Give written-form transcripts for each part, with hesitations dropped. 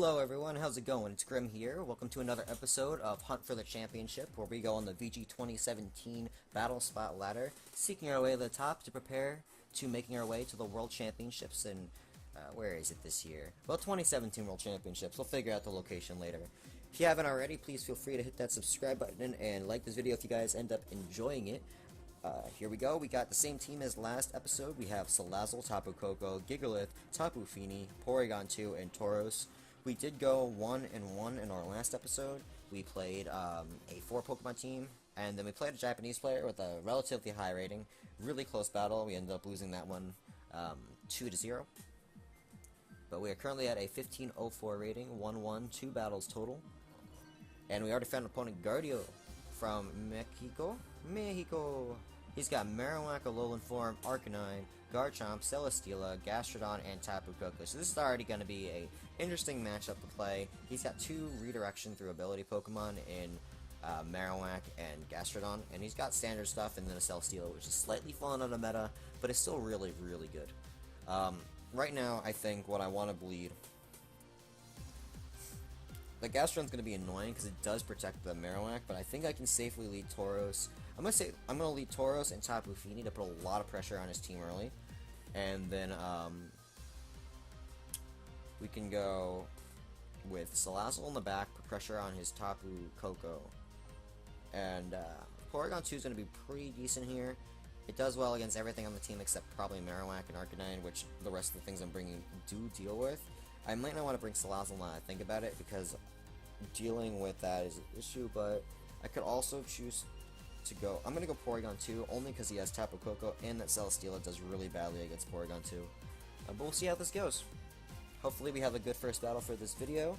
Hello everyone, how's it going? It's Grimm here. Welcome to another episode of Hunt for the Championship, where we go on the VG 2017 Battle Spot Ladder, seeking our way to the top to prepare to making our way to the World Championships in, where is it this year? Well, 2017 World Championships. We'll figure out the location later. If you haven't already, please feel free to hit that subscribe button and like this video if you guys end up enjoying it. Here we go. We got the same team as last episode. We have Salazzle, Tapu Koko, Gigalith, Tapu Fini, Porygon2, and Tauros. We did go 1-1 in our last episode. We played a 4-Pokemon team, and then we played a Japanese player with a relatively high rating. Really close battle. We ended up losing that one 2-0. But we are currently at a 1504 rating, 1-1, 2 battles total. And we already found opponent Guardio from Mexico. He's got Marowak, Alolan Form, Arcanine, Garchomp, Celesteela, Gastrodon, and Tapu Koko. So this is already going to be a interesting matchup to play. He's got 2 redirection through ability Pokemon in Marowak and Gastrodon, and he's got standard stuff and then a Celesteela, which is slightly fallen out of meta, but it's still really, really good. Right now, I think what I want to bleed... The Gastrodon's going to be annoying because it does protect the Marowak, but I think I can safely lead Tauros. I'm going to lead Tauros and Tapu Fini to put a lot of pressure on his team early. And then we can go with Salazzle in the back, put pressure on his Tapu Koko. And Porygon2 is going to be pretty decent here. It does well against everything on the team except probably Marowak and Arcanine, which the rest of the things I'm bringing do deal with. I might not want to bring Salazzle now that I think about it, because dealing with that is an issue, but I could also choose to go... I'm going to go Porygon2, only because he has Tapu Koko, and that Celesteela does really badly against Porygon2. But we'll see how this goes. Hopefully we have a good first battle for this video.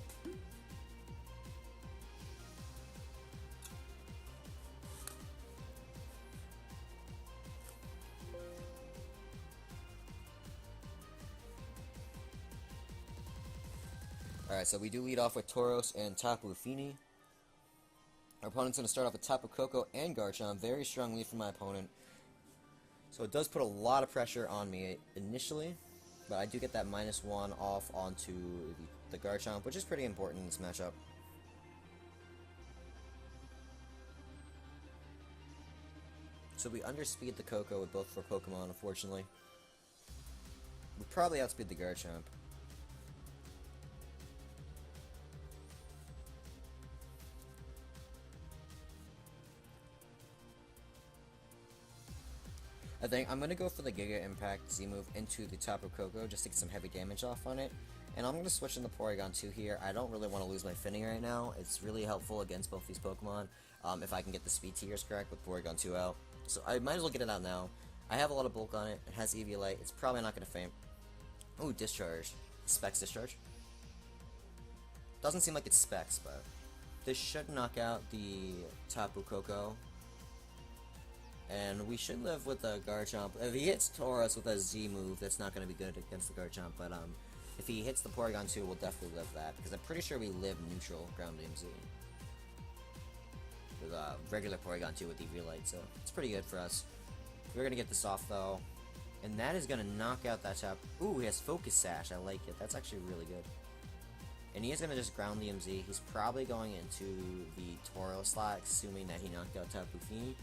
Alright, so we do lead off with Tauros and Tapu Fini. Our opponent's going to start off with Tapu Koko and Garchomp. Very strong lead from my opponent. So it does put a lot of pressure on me initially, but I do get that -1 off onto the Garchomp, which is pretty important in this matchup. So we underspeed the Koko with both of our Pokemon, unfortunately. We probably outspeed the Garchomp. I think I'm going to go for the Giga Impact Z move into the Tapu Koko just to get some heavy damage off on it. And I'm going to switch in the Porygon2 here. I don't really want to lose my Finning right now. It's really helpful against both these Pokemon if I can get the speed tiers correct with Porygon2 out. So I might as well get it out now. I have a lot of bulk on it. It has Eviolite. It's probably not going to faint. Ooh, Discharge. Specs Discharge. Doesn't seem like it's Specs, but this should knock out the Tapu Koko. And we should live with the Garchomp. If he hits Tauros with a Z move, that's not going to be good against the Garchomp. But if he hits the Porygon2, we'll definitely live that, because I'm pretty sure we live neutral ground DMZ with regular Porygon2 with Eviolite, so it's pretty good for us. We're going to get this off though, and that is going to knock out that Tapu. Ooh, he has Focus Sash. I like it. That's actually really good. And he is going to just ground DMZ. He's probably going into the Tauros slot, assuming that he knocked out Tapu Fini.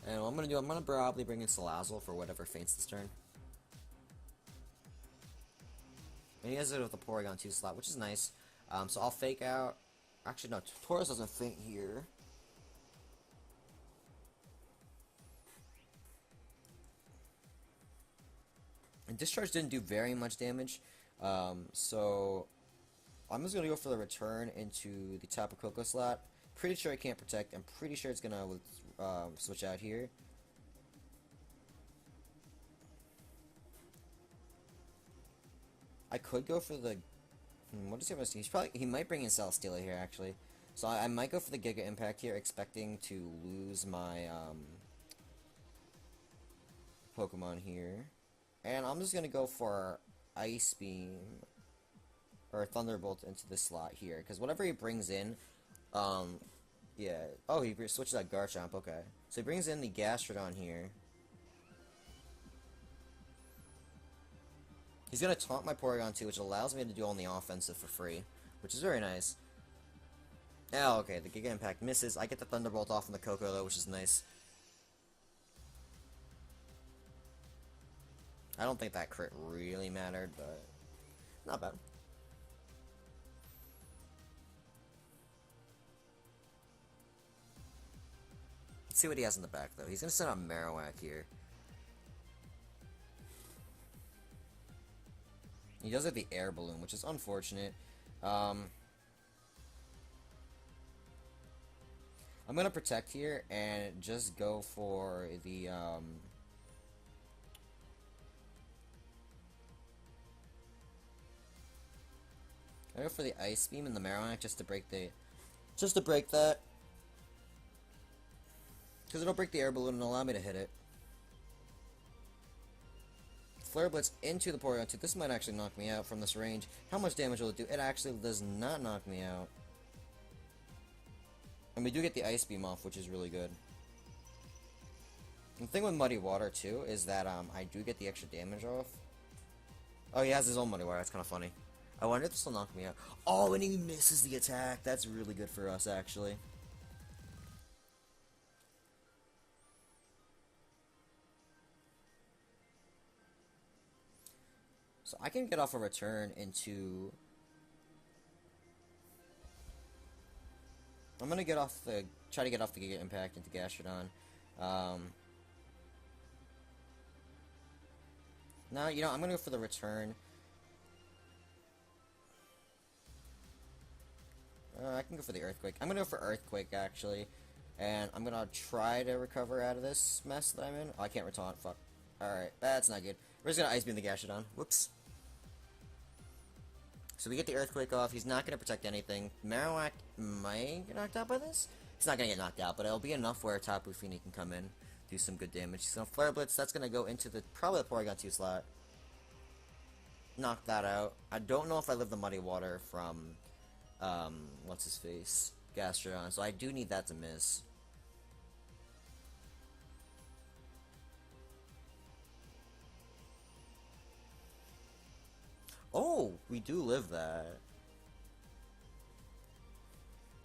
And what I'm going to do, I'm going to probably bring in Salazzle for whatever faints this turn. And he has it with the Porygon2 slot, which is nice. So I'll fake out... Actually, no, Tauros doesn't faint here. And Discharge didn't do very much damage. So I'm just going to go for the return into the Tapu Koko slot. Pretty sure I can't protect. I'm pretty sure it's gonna switch out here. I could go for the... what does he have? He might bring in Celesteela here, actually. So I might go for the Giga Impact here, expecting to lose my Pokemon here. And I'm just gonna go for Ice Beam or Thunderbolt into this slot here, because whatever he brings in... yeah. Oh, he switches out Garchomp, okay. So he brings in the Gastrodon here. He's gonna taunt my Porygon2, which allows me to do on the offensive for free, which is very nice. Oh, okay, the Giga Impact misses. I get the Thunderbolt off on the Koko, though, which is nice. I don't think that crit really mattered, but not bad. Let's see what he has in the back, though. He's gonna send out Marowak here. He does have the air balloon, which is unfortunate. I'm gonna protect here and just go for the I go for the Ice Beam and the Marowak just to break that. Because it'll break the air balloon and allow me to hit it. Flare Blitz into the Porygon2. This might actually knock me out from this range. How much damage will it do? It actually does not knock me out. And we do get the Ice Beam off, which is really good. And the thing with Muddy Water, too, is that I do get the extra damage off. Oh, he has his own Muddy Water. That's kind of funny. I wonder if this will knock me out. Oh, and he misses the attack. That's really good for us, actually. So I can get off a return into... I'm gonna try to get off the Giga Impact into Gastrodon. Now, you know, I'm gonna go for the return. I can go for the Earthquake. I'm gonna go for Earthquake, actually. And I'm gonna try to recover out of this mess that I'm in. Oh, I can't retaunt, fuck. Alright, that's not good. We're just gonna Ice Beam the Gastrodon. Whoops. So we get the Earthquake off. He's not going to protect anything. Marowak might get knocked out by this. He's not going to get knocked out, but it'll be enough where Tapu Fini can come in, do some good damage. He's going to Flare Blitz. That's going to go into probably the Porygon2 slot. Knock that out. I don't know if I live the Muddy Water from, what's his face? Gastrodon. So I do need that to miss. Oh, we do live that.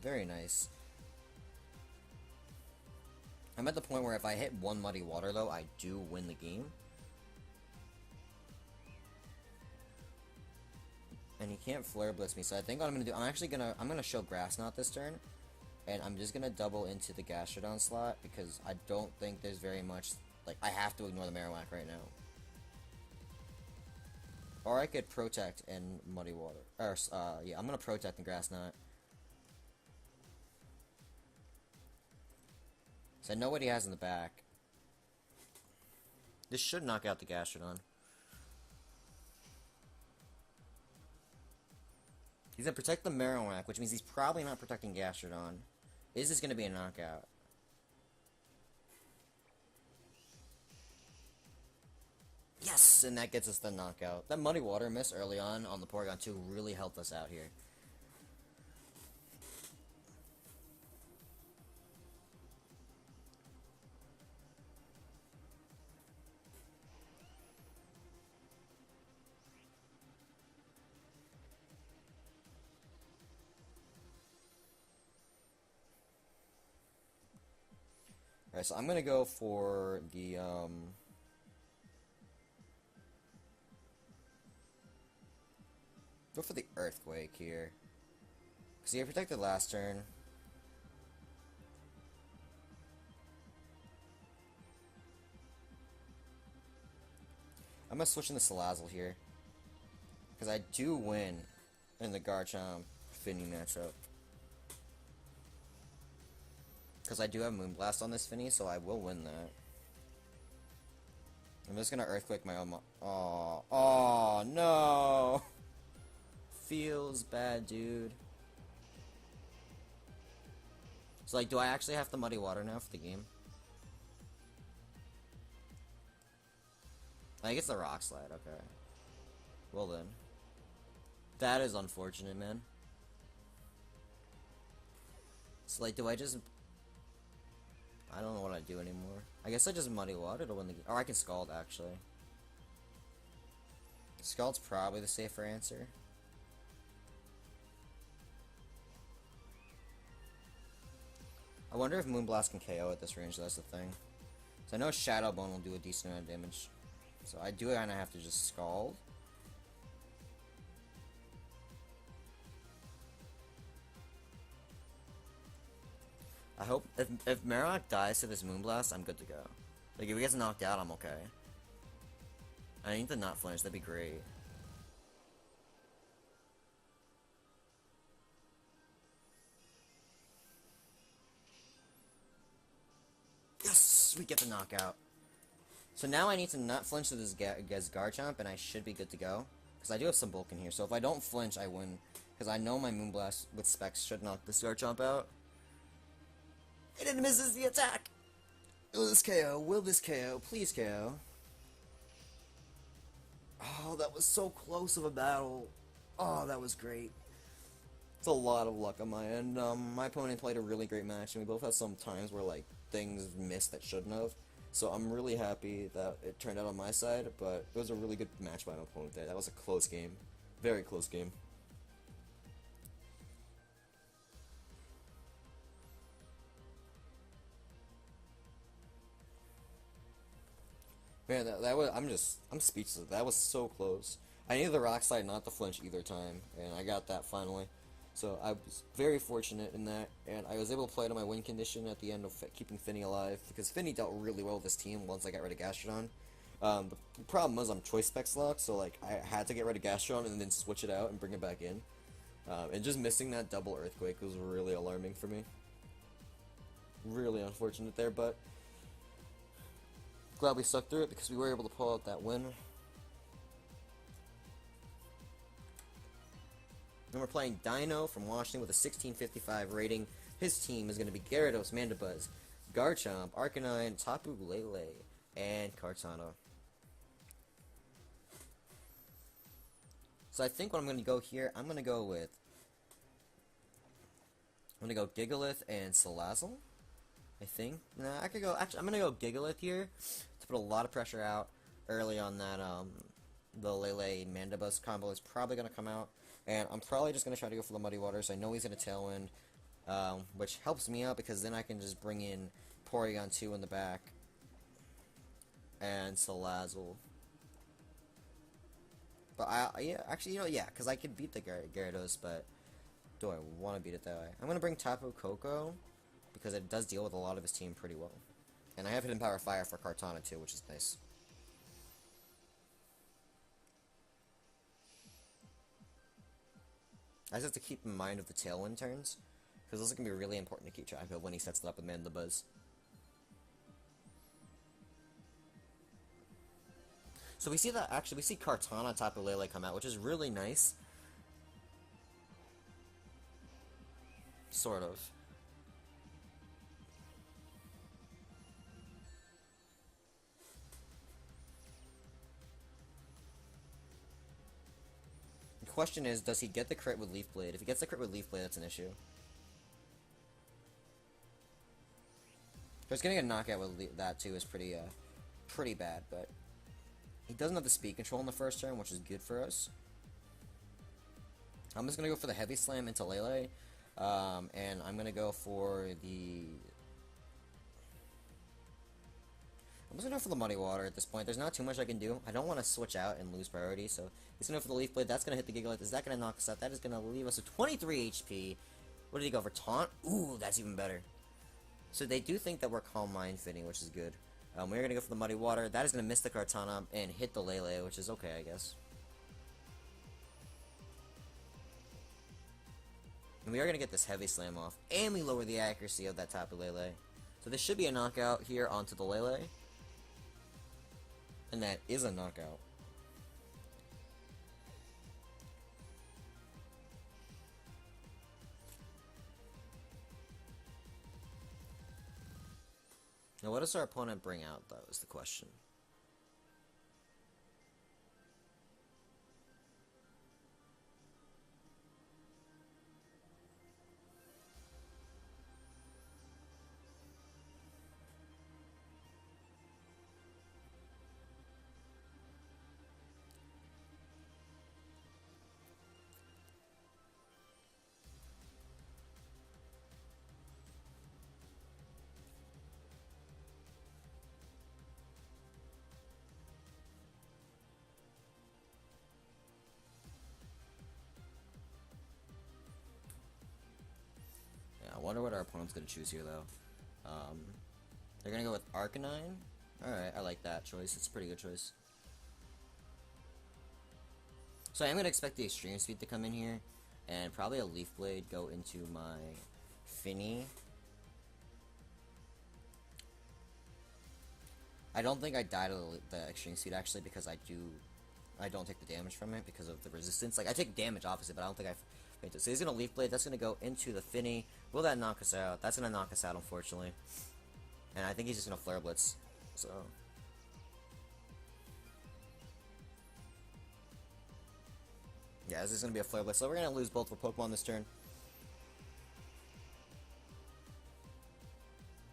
Very nice. I'm at the point where if I hit one Muddy Water, though, I do win the game. And he can't Flare Blitz me, so I think what I'm gonna do, I'm gonna show Grass Knot this turn, and I'm just gonna double into the Gastrodon slot because I don't think there's very much, like, I have to ignore the Marowak right now. Or I could Protect and Muddy Water. Or, yeah, I'm gonna Protect and Grass Knot. So I know what he has in the back. This should knock out the Gastrodon. He's gonna protect the Marowak, which means he's probably not protecting Gastrodon. Is this gonna be a knockout? Yes! And that gets us the knockout. That Muddy Water miss early on the Porygon2 really helped us out here. Alright, so I'm gonna go for the, go for the Earthquake here. Because he protected last turn. I'm gonna switch into Salazzle here. Because I do win in the Garchomp Fini matchup. Because I do have Moonblast on this Fini, so I will win that. I'm just gonna Earthquake my own oh, no! Feels bad, dude. So, like, do I actually have the Muddy Water now for the game? I think it's the Rock Slide, okay. Well then. That is unfortunate, man. So, like, do I just... I don't know what I do anymore. I guess I just Muddy Water to win the game. Or I can Scald, actually. Scald's probably the safer answer. I wonder if Moonblast can KO at this range, that's the thing. So I know Shadow Bone will do a decent amount of damage. So I do kinda have to just Scald. I hope if Marowak dies to this Moonblast, I'm good to go. Like if he gets knocked out, I'm okay. I need to not flinch, that'd be great. Yes, we get the knockout. So now I need to not flinch to this Garchomp, and I should be good to go. Because I do have some bulk in here, so if I don't flinch, I win. Because I know my Moonblast with Specs should knock this Garchomp out. And it misses the attack! Will this KO? Will this KO? Please KO. Oh, that was so close of a battle. Oh, that was great. It's a lot of luck on my end. My opponent played a really great match, and we both had some times where, like, things missed that shouldn't have. So I'm really happy that it turned out on my side, but it was a really good match by my opponent there. That was a close game. Very close game. Man, I'm speechless. That was so close. I needed the rock slide not to flinch either time, and I got that finally. So I was very fortunate in that, and I was able to play to my win condition at the end of keeping Finny alive, because Finny dealt really well with this team once I got rid of Gastrodon. The problem was I'm choice specs locked, so like I had to get rid of Gastrodon and then switch it out and bring it back in. And just missing that double Earthquake was really alarming for me. Really unfortunate there, but glad we stuck through it because we were able to pull out that win. And we're playing Dino from Washington with a 1655 rating. His team is going to be Gyarados, Mandibuzz, Garchomp, Arcanine, Tapu Lele, and Kartana. So I think what I'm going to go here, I'm going to go Gigalith and Salazzle. I think. Nah, I could go. Actually, I'm gonna go Gigalith here to put a lot of pressure out early on that. The Lele Mandibuzz combo is probably gonna come out, and I'm probably just gonna try to go for the Muddy Waters. I know he's gonna Tailwind, which helps me out because then I can just bring in Porygon2 in the back and Salazzle. But because I could beat the Gyarados, but do I want to beat it that way? I'm gonna bring Tapu Koko, because it does deal with a lot of his team pretty well. And I have Hidden Power Fire for Kartana too, which is nice. I just have to keep in mind of the Tailwind turns, because those are going to be really important to keep track of when he sets it up with Mandibuzz. So we see that, actually, we see Kartana Tapu Lele come out, which is really nice. Sort of. The question is, does he get the crit with Leaf Blade? If he gets the crit with Leaf Blade, that's an issue. Because getting a knockout with that too is pretty bad, but he doesn't have the speed control in the first turn, which is good for us. I'm just gonna go for the Heavy Slam into Lele, and I'm gonna go for the. I'm just gonna go for the Muddy Water at this point. There's not too much I can do. I don't want to switch out and lose priority, so he's gonna go for the Leaf Blade. That's gonna hit the Gigalith. Is that gonna knock us out? That is gonna leave us with 23 HP. What did he go for? Taunt? Ooh, that's even better. So they do think that we're Calm Mind fitting, which is good. We're gonna go for the Muddy Water. That is gonna miss the Kartana and hit the Lele, which is okay, I guess. And we are gonna get this Heavy Slam off, and we lower the accuracy of that Tapu Lele. So this should be a knockout here onto the Lele. And that is a knockout. Now what does our opponent bring out, though, is the question. wonder what our opponent's gonna choose here, though. They're gonna go with Arcanine. Alright, I like that choice. It's a pretty good choice. So I am gonna expect the Extreme Speed to come in here, and probably a Leaf Blade go into my Finny. I don't think I die to the Extreme Speed, actually, because I don't take the damage from it because of the resistance. Like, I take damage opposite, but I don't think I fainted. So he's gonna Leaf Blade. That's gonna go into the Finny. Will that knock us out? That's gonna knock us out, unfortunately. And I think he's just gonna Flare Blitz. So yeah, this is gonna be a Flare Blitz. So we're gonna lose both of our Pokemon this turn.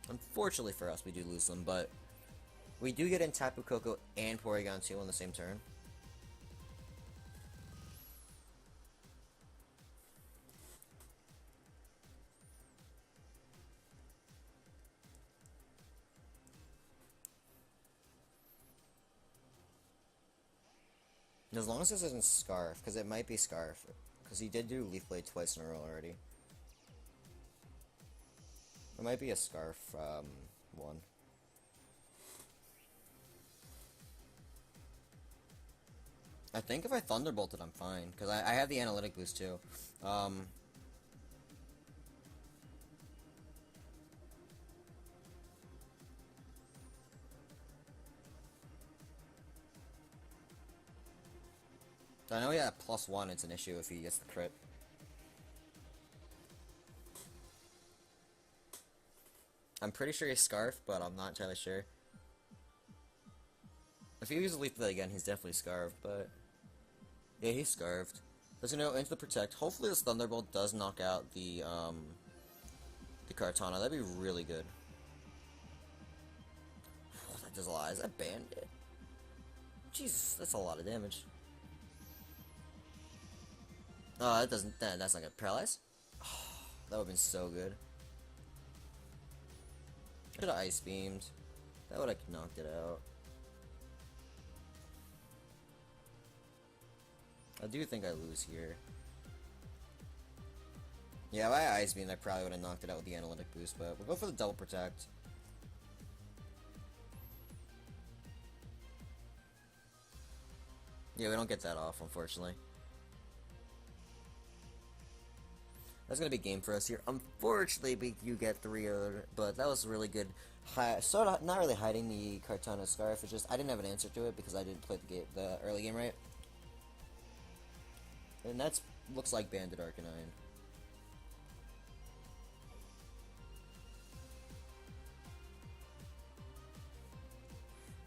Unfortunately for us, we do lose them, but we do get in Tapu, Koko, and Porygon2 on the same turn. As long as this isn't Scarf, because it might be Scarf. Because he did do Leaf Blade twice in a row already. It might be a Scarf one. I think if I Thunderbolted, I'm fine. Because I have the Analytic boost too. I know he had +1, it's an issue if he gets the crit. I'm pretty sure he's Scarf, but I'm not entirely sure. If he uses Leaf Blade again, he's definitely Scarfed, but yeah, he's Scarfed. That's gonna go into the Protect. Hopefully this Thunderbolt does knock out the Kartana. That'd be really good. Oh, that does a lot. Is that Bandit? Jesus, that's a lot of damage. Oh, that doesn't. That's not gonna paralyze. Oh, that would've been so good. Should have Ice Beamed. That would've knocked it out. I do think I lose here. Yeah, if I Ice Beamed, I probably would've knocked it out with the Analytic boost, but we'll go for the double Protect. Yeah, we don't get that off, unfortunately. That's gonna be a game for us here. Unfortunately, we do get 3, but that was really good. Sort of not really hiding the Kartana Scarf. It's just I didn't have an answer to it because I didn't play the early game right. And that's looks like Bandit Arcanine.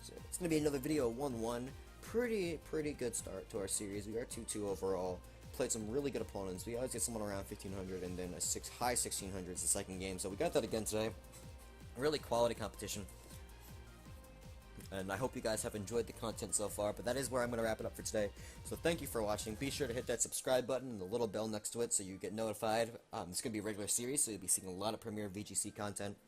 So it's gonna be another video 1-1. Pretty good start to our series. We are 2-2 overall. Played some really good opponents. We always get someone around 1500 and then a high 1600s the second game. So we got that again today. Really quality competition. And I hope you guys have enjoyed the content so far, but that is where I'm going to wrap it up for today. So thank you for watching. Be sure to hit that subscribe button and the little bell next to it so you get notified. It's going to be a regular series, so you'll be seeing a lot of Premier VGC content.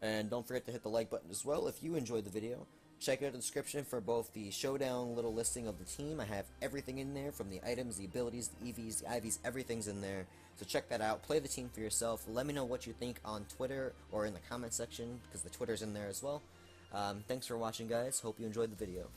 And don't forget to hit the like button as well if you enjoyed the video. Check out the description for both the showdown little listing of the team. I have everything in there, from the items, the abilities, the EVs, the IVs, everything's in there. So check that out. Play the team for yourself. Let me know what you think on Twitter or in the comment section, because the Twitter's in there as well. Thanks for watching, guys. Hope you enjoyed the video.